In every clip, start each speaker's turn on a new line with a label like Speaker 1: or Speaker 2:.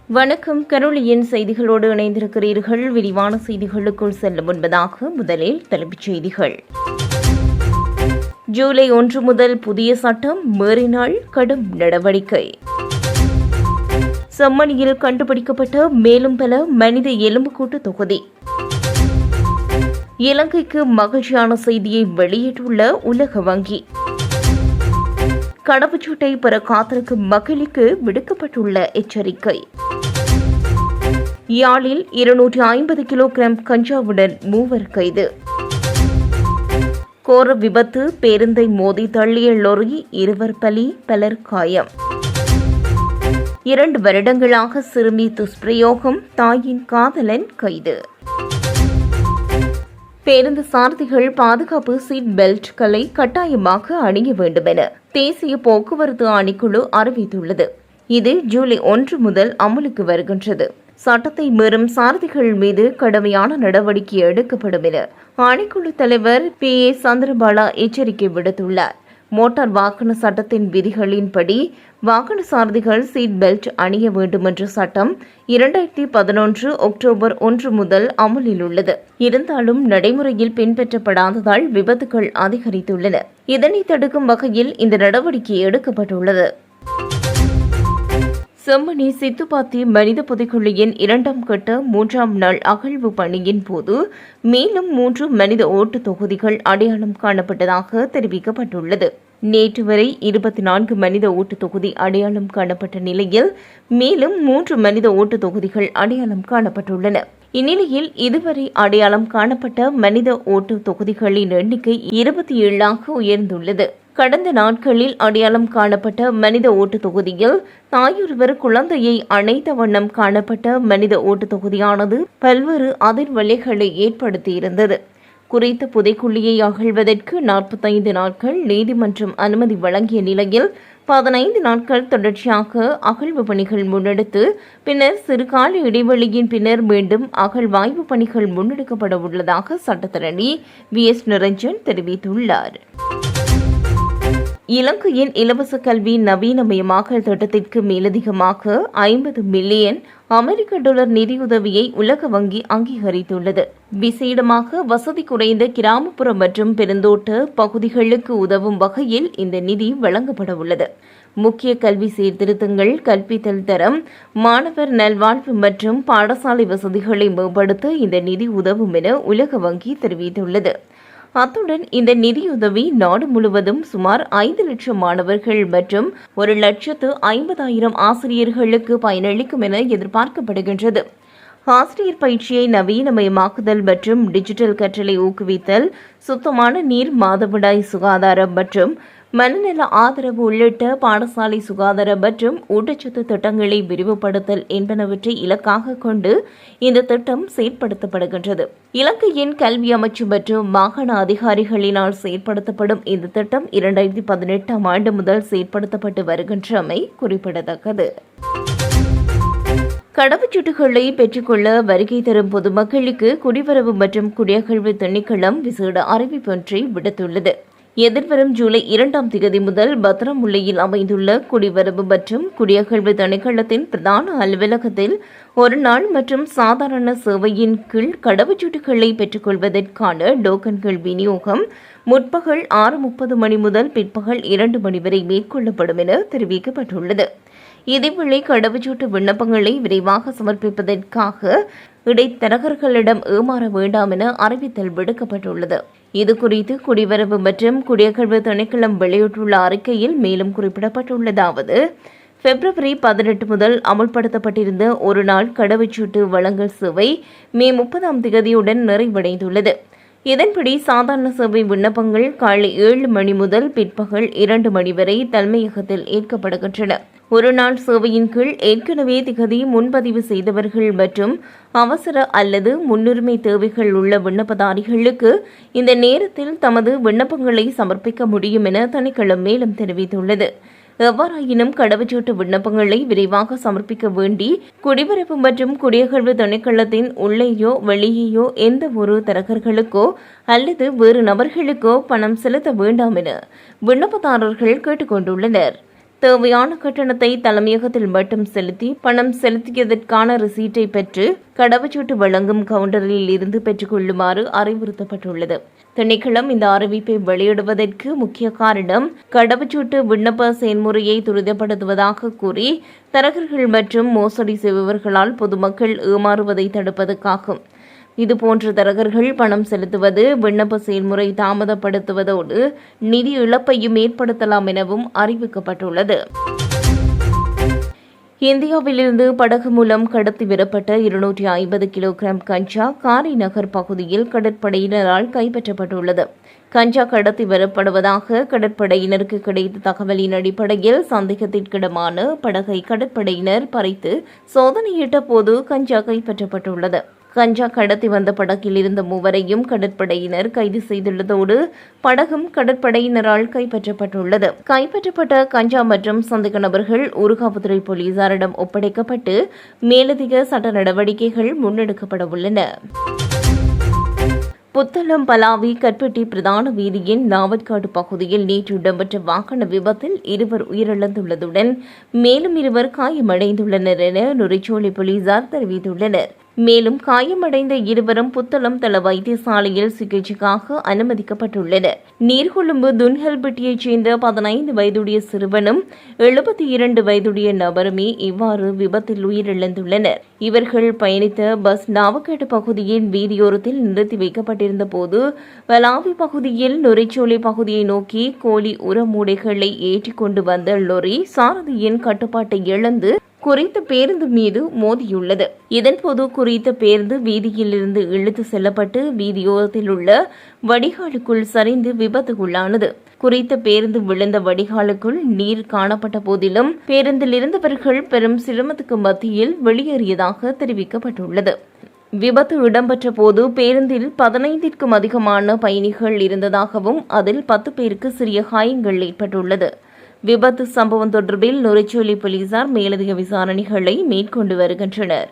Speaker 1: வணக்கம். கரோலியின் செய்திகளோடு இணைந்திருக்கிறீர்கள். விரிவான செய்திகளுக்குள் செல்ல முன்பதாக முதலில் தலைப்புச் செய்திகள். ஜூலை 1 முதல் புதிய சட்டம் மீறினால் கடும் நடவடிக்கை. செம்மணியில் கண்டுபிடிக்கப்பட்ட மேலும் பல மனித எலும்புக்கூட்டு தொகுதி. இலங்கைக்கு மகிழ்ச்சியான செய்தியை வெளியிட்டுள்ள உலக வங்கி. கடவுச்சீட்டை பெற காத்திருக்கும் மக்களுக்கு விடுக்கப்பட்டுள்ள எச்சரிக்கை. யாழில் 250 கிலோகிராம் கஞ்சாவுடன் 3 கைது. கோர விபத்து, பேருந்தை மோதி தள்ளிய லொரி, 2 பலி, பலர் காயம். 2 வருடங்களாக சிறுமி துஷ்பிரயோகம், தாயின் காதலன் கைது. பேருந்து சாரதிகள் பாதுகாப்பு சீட் பெல்ட்களை கட்டாயமாக அணிய வேண்டும் என தேசிய போக்குவரத்து ஆணைக்குழு அறிவித்துள்ளது. இது ஜூலை 1 முதல் அமலுக்கு வருகின்றது. சட்டத்தை மீறும் சாரதிகள் மீது கடுமையான நடவடிக்கை எடுக்கப்படும் என ஆணைக்குழு தலைவர் PA சந்திரபாலா எச்சரிக்கை விடுத்துள்ளார். மோட்டார் வாகன சட்டத்தின் விதிகளின்படி வாகன சாரதிகள் சீட் பெல்ட் அணிய வேண்டும் என்ற சட்டம் 2011 அக்டோபர் 1 முதல் அமலில் உள்ளது. இருந்தாலும் நடைமுறையில் பின்பற்றப்படாததால் விபத்துகள் அதிகரித்துள்ளன. இதனை தடுக்கும் வகையில் இந்த நடவடிக்கை எடுக்கப்பட்டுள்ளது. செம்மணி சித்துப்பாத்தி மனித புதைக்குழியின் 2ஆம் கட்ட 3ஆம் நாள் அகழ்வு பணியின் போது மேலும் 3 மனித ஓட்டு தொகுதிகள் அடையாளம் காணப்பட்டதாக தெரிவிக்கப்பட்டுள்ளது. நேற்று வரை 24 மனித ஓட்டு தொகுதி அடையாளம் காணப்பட்ட நிலையில் மேலும் 3 மனித ஓட்டு தொகுதிகள் அடையாளம் காணப்பட்டுள்ளன. இந்நிலையில் இதுவரை அடையாளம் காணப்பட்ட மனித ஓட்டு தொகுதிகளின் எண்ணிக்கை 27ஆக உயர்ந்துள்ளது. கடந்த நாட்களில் அடையாளம் காணப்பட்ட மனித ஓட்டு தொகுதியில் தாயொருவர் குழந்தையை அணைத்த வண்ணம் காணப்பட்ட மனித ஓட்டு தொகுதியானது பல்வேறு அதிர்வலைகளை ஏற்படுத்தியிருந்தது. குறித்த புதைக்குழியை அகழ்வதற்கு 45 நாட்கள் நீதிமன்றம் அனுமதி வழங்கிய நிலையில் 15 நாட்கள் தொடர்ச்சியாக அகழ்வு பணிகள் முன்னெடுத்து பின்னர் சிறுகால இடைவெளியின் பின்னர் மீண்டும் அகழ்வாய்வு பணிகள் முன்னெடுக்கப்பட உள்ளதாக சட்டத்தரணி VS நிரஞ்சன் தெரிவித்துள்ளார். இலங்கையின் இலவச கல்வி நவீனமயமாக்கல் திட்டத்திற்கு மேலதிகமாக 50 மில்லியன் அமெரிக்க டாலர் நிதியுதவியை உலக வங்கி அங்கீகரித்துள்ளது. விசேடமாக வசதி குறைந்த கிராமப்புற மற்றும் பெருந்தோட்ட பகுதிகளுக்கு உதவும் வகையில் இந்த நிதி வழங்கப்பட உள்ளது. முக்கிய கல்வி சீர்திருத்தங்கள், கற்பித்தல் தரம், மாணவர் நல்வாழ்வு மற்றும் பாடசாலை வசதிகளை மேம்படுத்த இந்த நிதி உதவும் என உலக வங்கி தெரிவித்துள்ளது. அத்துடன் இந்த நிதியுதவி நாடு முழுவதும் சுமார் 5 லட்சம் மாணவர்கள் மற்றும் 1,50,000 ஆசிரியர்களுக்கு பயனளிக்கும் என எதிர்பார்க்கப்படுகின்றது. ஆசிரியர் பயிற்சியை நவீனமயமாக்குதல் மற்றும் டிஜிட்டல் கற்றலை ஊக்குவித்தல், சுத்தமான நீர், மாதவிடாய் சுகாதாரம் மற்றும் மனநல ஆதரவு உள்ளிட்ட பாடசாலை சுகாதார மற்றும் ஊட்டச்சத்து திட்டங்களை விரிவுபடுத்தல் என்பனவற்றை இலக்காக கொண்டு இந்த திட்டம் செயற்படுத்தப்படுகின்றது. இலங்கையின் கல்வி அமைச்சு மற்றும் மாகாண அதிகாரிகளினால் செயற்படுத்தப்படும் இந்த திட்டம் 2018ஆம் ஆண்டு முதல் செயற்படுத்தப்பட்டு வருகின்றமை குறிப்பிடத்தக்கது. கடவுச்சீட்டுகளை பெற்றுக்கொள்ள வருகை தரும் பொதுமக்களுக்கு குடிவரவு மற்றும் குடியகழ்வு திணைக்களம் விசேட அறிவிப்பு ஒன்றை விடுத்துள்ளது. எதிர்வரும் ஜூலை 2ஆம் தேதி முதல் பத்திரமுல்லையில் அமைந்துள்ள குடிவரவு மற்றும் குடியகழ்வு திணைக்களத்தின் பிரதான அலுவலகத்தில் ஒரு நாள் மற்றும் சாதாரண சேவையின் கீழ் கடவுச்சீட்டுகளை பெற்றுக்கொள்வதற்கான டோக்கன்கள் விநியோகம் முற்பகல் 6:30 மணி முதல் பிற்பகல் 2 மணி வரை மேற்கொள்ளப்படும் என தெரிவிக்கப்பட்டுள்ளது. இதேவேளை கடவுச்சீட்டு விண்ணப்பங்களை விரைவாக சமர்ப்பிப்பதற்காக இடைத்தரகர்களிடம் ஏமாற வேண்டாம் என அறிவித்தல் விடுக்கப்பட்டுள்ளது. இதுகுறித்து குடிவரவு மற்றும் குடியகழ்வு திணைக்களம் வெளியிட்டுள்ள அறிக்கையில் மேலும் குறிப்பிடப்பட்டுள்ளதாவது: பிப்ரவரி 18 முதல் அமுல்படுத்தப்பட்டிருந்த ஒரு நாள் கடவுச்சீட்டு வழங்கல் சேவை மே 30ஆம் தேதியுடன் நிறைவடைந்துள்ளது. இதன்படி சாதாரண சேவை விண்ணப்பங்கள் காலை 7 மணி முதல் பிற்பகல் 2 மணி வரை தலைமையகத்தில் ஏற்கப்படுகின்றன. ஒரு நாள் சேவையின் கீழ் ஏற்கனவே திகதி முன்பதிவு செய்தவர்கள் மற்றும் அவசர அல்லது முன்னுரிமை தேவைகள் உள்ள விண்ணப்பதாரிகளுக்கு இந்த நேரத்தில் தமது விண்ணப்பங்களை சமர்ப்பிக்க முடியும் என திணைக்களம் மேலும் தெரிவித்துள்ளது. எவ்வாறாயினும் கடவுச்சீட்டு விண்ணப்பங்களை விரைவாக சமர்ப்பிக்க வேண்டி குடிவரவு மற்றும் குடியகழ்வு திணைக்களத்தின் உள்ளேயோ வெளியேயோ எந்த ஒரு தரகர்களுக்கோ அல்லது வேறு நபர்களுக்கோ பணம் செலுத்த வேண்டாம் என விண்ணப்பதாரர்கள் கேட்டுக் கொண்டுள்ளனர். தேவையான கட்டணத்தை தலைமையகத்தில் மட்டும் செலுத்தி பணம் செலுத்தியதற்கான ரிசீட்டை பெற்று கடவுச்சீட்டு வழங்கும் கவுண்டரில் இருந்து பெற்றுக் கொள்ளுமாறு அறிவுறுத்தப்பட்டுள்ளது. திணைக்களம் இந்த அறிவிப்பை வெளியிடுவதற்கு முக்கிய காரணம் கடவுச்சீட்டு விண்ணப்ப செயல்முறையை துரிதப்படுத்துவதாக கூறி தரகர்கள் மற்றும் மோசடி செய்பவர்களால் பொதுமக்கள் ஏமாறுவதை தடுப்பதற்காகும். இதுபோன்ற தரகர்கள் பணம் செலுத்துவது விண்ணப்ப செயல்முறை தாமதப்படுத்துவதோடு நிதி இழப்பையும் ஏற்படுத்தலாம் எனவும் அறிவிக்கப்பட்டுள்ளது. இந்தியாவிலிருந்து படகு மூலம் கடத்தி வரப்பட்ட 250 கிலோகிராம் கஞ்சா காரிநகர் பகுதியில் கடற்படையினரால் கைப்பற்றப்பட்டுள்ளது. கஞ்சா கடத்தி வரப்படுவதாக கடற்படையினருக்கு கிடைத்த தகவலின் அடிப்படையில் சந்தேகத்திற்கிடமான படகை கடற்படையினர் பறித்து சோதனையிட்ட போது கஞ்சா கைப்பற்றப்பட்டுள்ளது. கஞ்சா கடத்தி வந்த படகில் இருந்த மூவரையும் கடற்படையினர் கைது செய்துள்ளதோடு படகும் கடற்படையினரால் கைப்பற்றப்பட்டுள்ளது. கைப்பற்றப்பட்ட கஞ்சா மற்றும் சந்தேக நபர்கள் ஊர்காவல்துறை போலீசாரிடம் ஒப்படைக்கப்பட்டு மேலதிக சட்ட நடவடிக்கைகள் முன்னெடுக்கப்பட உள்ளன. புத்தளம் பலாவி கற்பட்டி பிரதான வீதியின் நாவற்காடு பகுதியில் நேற்று இடம்பெற்ற வாகன விபத்தில் 2 உயிரிழந்துள்ளதுடன் மேலும் 2 காயமடைந்துள்ளனர் என நுரைச்சோலை போலீசார் தெரிவித்துள்ளனர். மேலும் காயமடைந்த 2 புத்தளம் தள வைத்தியசாலையில் சிகிச்சைக்காக அனுமதிக்கப்பட்டுள்ளனர். நீர்கொழும்பு துன்ஹல்பட்டியைச் சேர்ந்த 15 வயதுடைய சிறுவனும் 72 வயதுடைய நபருமே இவ்வாறு விபத்தில் உயிரிழந்துள்ளனர். இவர்கள் பயணித்த பஸ் நாவக்காடு பகுதியின் வீதியோரத்தில் நிறுத்தி வைக்கப்பட்டிருந்த போது வலாவி பகுதியில் நுரைச்சோலை பகுதியை நோக்கி கோழி உர மூடைகளை ஏற்றிக் கொண்டு வந்த லொரி சாரதியின் கட்டுப்பாட்டை இழந்து குறித்த பேருந்து மீது மோதியுள்ளது. இதன்போது குறித்த பேருந்து வீதியிலிருந்து இழுத்து செல்லப்பட்டு வீதியோரத்தில் உள்ள வடிகாலுக்குள் சரிந்து விபத்துக்குள்ளானது. குறித்த பேருந்து விழுந்த வடிகாலுக்குள் நீர் காணப்பட்ட போதிலும் பேருந்தில் இருந்தவர்கள் பெரும் சிரமத்துக்கு மத்தியில் வெளியேறியதாக தெரிவிக்கப்பட்டுள்ளது. விபத்து இடம்பெற்ற போது பேருந்தில் 15க்கும் அதிகமான பயணிகள் இருந்ததாகவும் அதில் 10 பேருக்கு சிறிய காயங்கள் ஏற்பட்டுள்ளது. விபத்து சம்பவம் தொடர்பில் நுரைச்சோலை போலீசார் மேலதிக விசாரணைகளை மேற்கொண்டு வருகின்றனர்.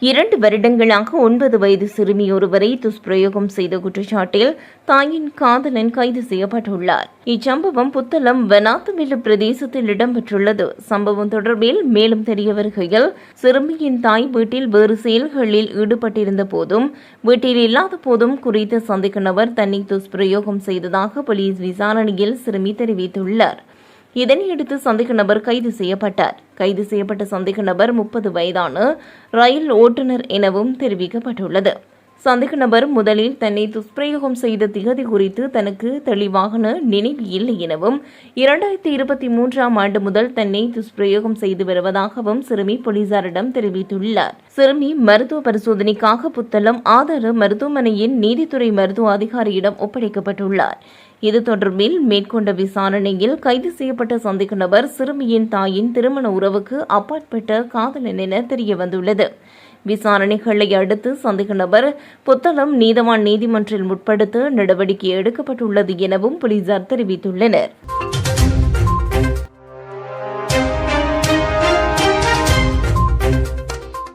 Speaker 1: 2 வருடங்களாக 9 வயது சிறுமி ஒருவரை துஷ்பிரயோகம் செய்த குற்றச்சாட்டில் தாயின் காதலன் கைது செய்யப்பட்டுள்ளார். இச்சம்பவம் புத்தளம் வனாத்துமில்லு பிரதேசத்தில் இடம்பெற்றுள்ளது. சம்பவம் தொடர்பில் மேலும் தெரிய வருகையில் சிறுமியின் தாய் வீட்டில் வேறு செயல்களில் ஈடுபட்டிருந்த போதும் வீட்டில் இல்லாத போதும் குறித்த சந்தேக நபர் தன்னை துஷ்பிரயோகம் செய்ததாக போலீஸ் விசாரணையில் சிறுமி தெரிவித்துள்ளார். இதனையடுத்து சந்தேக நபர் கைது செய்யப்பட்டார். கைது செய்யப்பட்ட சந்தேக நபர் 30 வயதான ரயில் ஓட்டுநர் எனவும் தெரிவிக்கப்பட்டுள்ளது. சந்தேக நபர் முதலில் தன்னை துஷ்பிரயோகம் செய்த திகதி குறித்து தனக்கு தெளிவான நினைவு இல்லை எனவும் 2023ஆம் ஆண்டு முதல் தன்னை துஷ்பிரயோகம் செய்து வருவதாகவும் சிறுமி போலீசாரிடம் தெரிவித்துள்ளார். சிறுமி மருத்துவ பரிசோதனைக்காக புத்தளம் ஆதார மருத்துவமனையின் நீதித்துறை மருத்துவ அதிகாரியிடம் ஒப்படைக்கப்பட்டுள்ளார். இது தொடர்பில் மேற்கொண்ட விசாரணையில் கைது செய்யப்பட்ட சந்தேக நபர் சிறுமியின் தாயின் திருமண உறவுக்கு அப்பாற்பட்ட காதலன் என தெரியவந்துள்ளது. விசாரணைகளை அடுத்து சந்தேக நபர் புத்தளம் நீதவான் நீதிமன்றில் முற்படுத்த நடவடிக்கை எடுக்கப்பட்டுள்ளது எனவும் போலீசார் தெரிவித்துள்ளனர்.